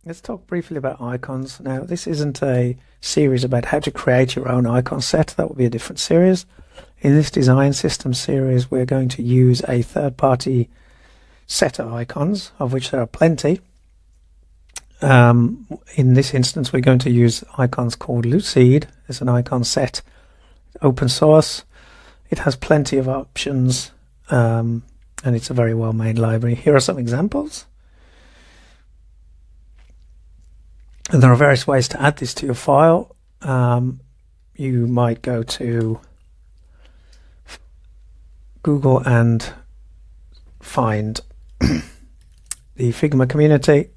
let's talk briefly about icons. Now, this isn't a series about how to create your own icon set. That will be a different series. In this design system series, we're going to use a third-party set of icons, of which there are plenty. In this instance, we're going to use icons called Lucide. It's an icon set, open source. It has plenty of options, and it's a very well-made library. Here are some examples. And there are various ways to add this to your file. You might go to Google and find the Figma community,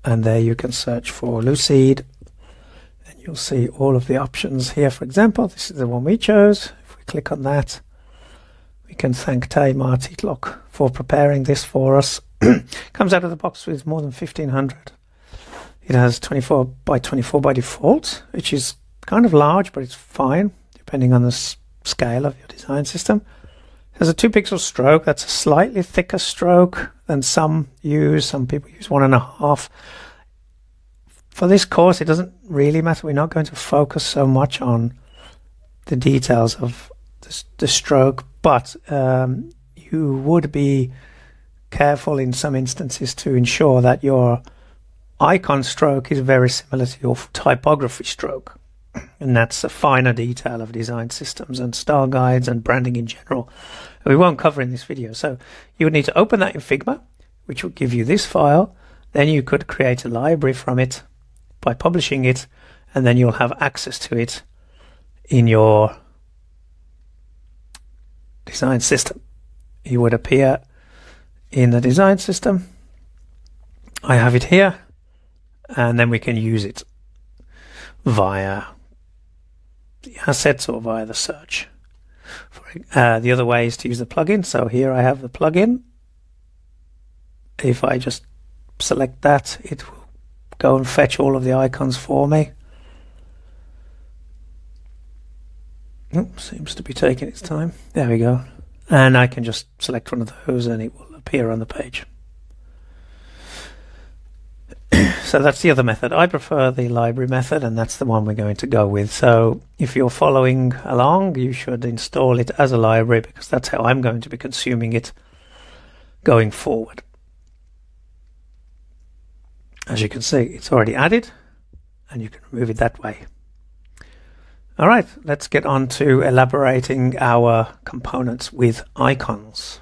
and there you can search for Lucide, and you'll see all of the options here. For example, this is the one we chose. If we click on that, we can thank Tamar Titlock for preparing this for us. Comes out of the box with more than 1500. It has 24 by 24 by default, which is kind of large, but it's fine depending on the scale of your design system. It has a 2-pixel stroke. That's a slightly thicker stroke than some use. Some people use 1.5. For this course, it doesn't really matter. We're not going to focus so much on the details of the stroke, but you would be careful in some instances to ensure that your icon stroke is very similar to your typography stroke. And that's a finer detail of design systems and style guides and branding in general. We won't cover in this video. So you would need to open that in Figma, which will give you this file. Then you could create a library from it by publishing it, and then you'll have access to it in your design system. It would appear in the design system. I have it here, and then we can use it via the assets or via the search. The other way is to use the plugin. So here I have the plugin. If I just select that, it will go and fetch all of the icons for me. Seems to be taking its time. There we go. And I can just select one of those and it will appear on the page. So that's the other method. I prefer the library method, and that's the one we're going to go with. So if you're following along, you should install it as a library, because that's how I'm going to be consuming it going forward. As you can see, it's already added, and you can remove it that way. All right, let's get on to elaborating our components with icons.